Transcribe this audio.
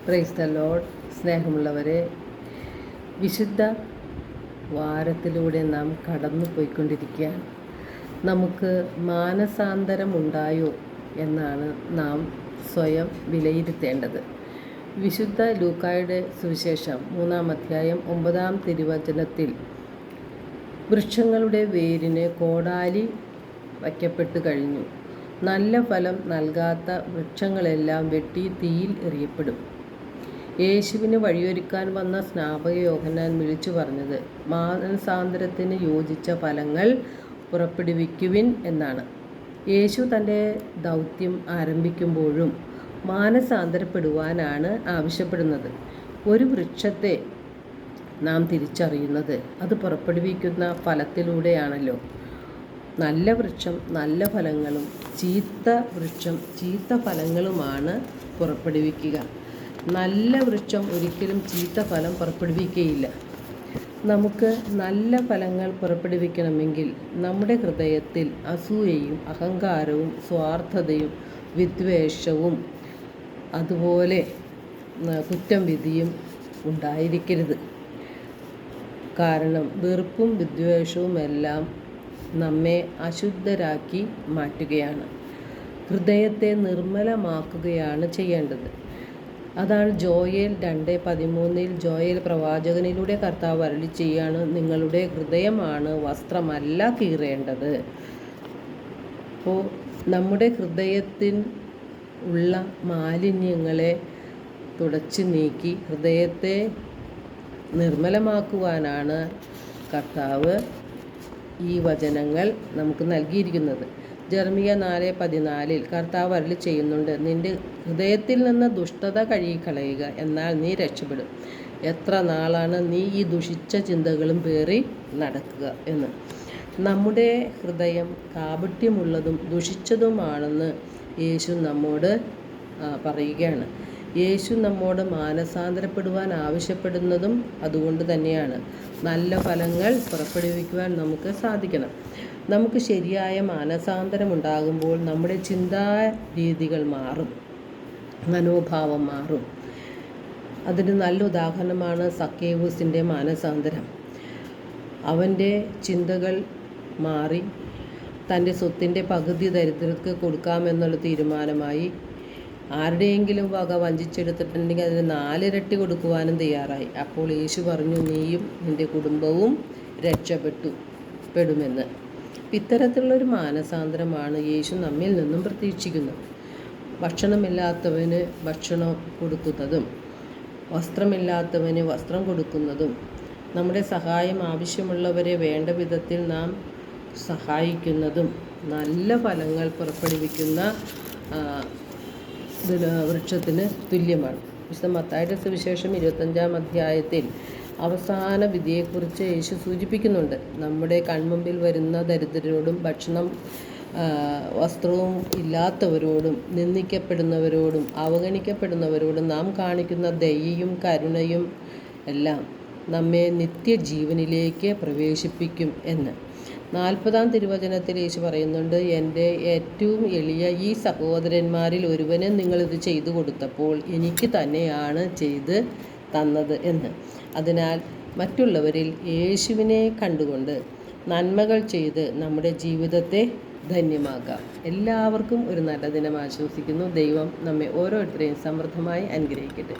Praise the Lord. സ്നേഹമുള്ളവരെ, വിശുദ്ധ വാരത്തിലൂടെ നാം കടന്നു പോയിക്കൊണ്ടിരിക്കുകയാണ്. നമുക്ക് മാനസാന്തരമുണ്ടായോ എന്നാണ് നാം സ്വയം വിലയിരുത്തേണ്ടത്. വിശുദ്ധ ലൂക്കായുടെ സുവിശേഷം 3-ാം അധ്യായം 9-ാം തിരുവചനത്തിൽ വൃക്ഷങ്ങളുടെ വേരിന് കോടാലി വയ്ക്കപ്പെട്ടു കഴിഞ്ഞു, നല്ല ഫലം നൽകാത്ത വൃക്ഷങ്ങളെല്ലാം വെട്ടി തീയിൽ എറിയപ്പെടും. യേശുവിന് വഴിയൊരുക്കാൻ വന്ന സ്നാപക യോഹന്നാൻ വിളിച്ചു പറഞ്ഞത് മാനസാന്തരത്തിന് യോജിച്ച ഫലങ്ങൾ പുറപ്പെടുവിക്കുവിൻ എന്നാണ്. യേശു തൻ്റെ ദൗത്യം ആരംഭിക്കുമ്പോഴും മാനസാന്തരപ്പെടുവാനാണ് ആവശ്യപ്പെടുന്നത്. ഒരു വൃക്ഷത്തെ നാം തിരിച്ചറിയുന്നത് അത് പുറപ്പെടുവിക്കുന്ന ഫലത്തിലൂടെയാണല്ലോ. നല്ല വൃക്ഷം നല്ല ഫലങ്ങളും ചീത്ത വൃക്ഷം ചീത്ത ഫലങ്ങളുമാണ് പുറപ്പെടുവിക്കുക. നല്ല വൃക്ഷം ഒരിക്കലും ചീത്ത ഫലം പുറപ്പെടുവിക്കുകയില്ല. നമുക്ക് നല്ല ഫലങ്ങൾ പുറപ്പെടുവിക്കണമെങ്കിൽ നമ്മുടെ ഹൃദയത്തിൽ അസൂയയും അഹങ്കാരവും സ്വാർത്ഥതയും വിദ്വേഷവും അതുപോലെ കുറ്റം വിധിയും ഉണ്ടായിരിക്കരുത്. കാരണം വെറുപ്പും വിദ്വേഷവും എല്ലാം നമ്മെ അശുദ്ധരാക്കി മാറ്റുകയാണ്. ഹൃദയത്തെ നിർമ്മലമാക്കുകയാണ് ചെയ്യേണ്ടത്. അതാണ് ജോയേൽ 2:13 ജോയേൽ പ്രവാചകനിലൂടെ കർത്താവ് അരുളി ചെയ്യാണ്, നിങ്ങളുടെ ഹൃദയമാണ് വസ്ത്രമല്ല കീറേണ്ടത്. അപ്പോൾ നമ്മുടെ ഹൃദയത്തിൽ ഉള്ള മാലിന്യങ്ങളെ തുടച്ചു നീക്കി ഹൃദയത്തെ നിർമ്മലമാക്കുവാനാണ് കർത്താവ് ഈ വചനങ്ങൾ നമുക്ക് നൽകിയിരിക്കുന്നത്. ജെറമിയ 4:14 കർത്താവ് അരുളി ചെയ്യുന്നുണ്ട്, നിന്റെ ഹൃദയത്തിൽ നിന്ന് ദുഷ്ടത കഴുകിക്കളയുക, എന്നാൽ നീ രക്ഷപ്പെടും. എത്ര നാളാണ് നീ ഈ ദുഷിച്ച ചിന്തകളും പേറി നടക്കുക എന്ന്. നമ്മുടെ ഹൃദയം കാപട്യമുള്ളതും ദുഷിച്ചതുമാണെന്ന് യേശു നമ്മോട് പറയുകയാണ്. യേശു നമ്മോട് മാനസാന്തരപ്പെടുവാൻ ആവശ്യപ്പെടുന്നതും അതുകൊണ്ട് തന്നെയാണ്. നല്ല ഫലങ്ങൾ പുറപ്പെടുവിക്കുവാൻ നമുക്ക് സാധിക്കണം. നമുക്ക് ശരിയായ മാനസാന്തരമുണ്ടാകുമ്പോൾ നമ്മുടെ ചിന്താ രീതികൾ മാറും, മനോഭാവം മാറും. അതിന് നല്ല ഉദാഹരണമാണ് സക്കേവൂസിൻ്റെ മാനസാന്തരം. അവൻ്റെ ചിന്തകൾ മാറി തൻ്റെ സ്വത്തിൻ്റെ പകുതി ദരിദ്രർക്ക് കൊടുക്കാമെന്നുള്ള തീരുമാനമായി. ആരുടെയെങ്കിലും വക വഞ്ചിച്ചെടുത്തിട്ടുണ്ടെങ്കിൽ അതിന് 4 ഇരട്ടി കൊടുക്കുവാനും തയ്യാറായി. അപ്പോൾ യേശു പറഞ്ഞു, നീയും നിൻ്റെ കുടുംബവും രക്ഷപ്പെടുമെന്ന്. ഇത്തരത്തിലുള്ളൊരു മാനസാന്തരമാണ് യേശു നമ്മിൽ നിന്നും പ്രതീക്ഷിക്കുന്നത്. ഭക്ഷണമില്ലാത്തവന് ഭക്ഷണം കൊടുക്കുന്നതും വസ്ത്രമില്ലാത്തവന് വസ്ത്രം കൊടുക്കുന്നതും നമ്മുടെ സഹായം ആവശ്യമുള്ളവരെ വേണ്ട വിധത്തിൽ നാം സഹായിക്കുന്നതും നല്ല ഫലങ്ങൾ പുറപ്പെടുവിക്കുന്ന വൃക്ഷത്തിന് തുല്യമാണ്. വിശുദ്ധ മത്തായിയുടെ സുവിശേഷം 25-ാം അധ്യായത്തിൽ അവസാന വിധിയെക്കുറിച്ച് യേശു സൂചിപ്പിക്കുന്നുണ്ട്. നമ്മുടെ കൺമുമ്പിൽ വരുന്ന ദരിദ്രരോടും ഭക്ഷണം വസ്ത്രവും ഇല്ലാത്തവരോടും നിന്ദിക്കപ്പെടുന്നവരോടും അവഗണിക്കപ്പെടുന്നവരോടും നാം കാണിക്കുന്ന ദയയും കരുണയും എല്ലാം നമ്മെ നിത്യജീവനിലേക്ക് പ്രവേശിപ്പിക്കും എന്ന്. 40-ാം തിരുവചനത്തിൽ യേശു പറയുന്നുണ്ട്, എൻ്റെ ഏറ്റവും എളിയ ഈ സഹോദരന്മാരിൽ ഒരുവന് നിങ്ങളിത് ചെയ്തു കൊടുത്തപ്പോൾ എനിക്ക് തന്നെയാണ് ചെയ്ത് തന്നത് എന്ന്. അതിനാൽ മറ്റുള്ളവരിൽ യേശുവിനെ കണ്ടുകൊണ്ട് നന്മകൾ ചെയ്ത് നമ്മുടെ ജീവിതത്തെ ധന്യമാക്കാം. എല്ലാവർക്കും ഒരു നല്ല ദിനം ആശംസിക്കുന്നു. ദൈവം നമ്മെ ഓരോരുത്തരെയും സമൃദ്ധമായി അനുഗ്രഹിക്കട്ടെ.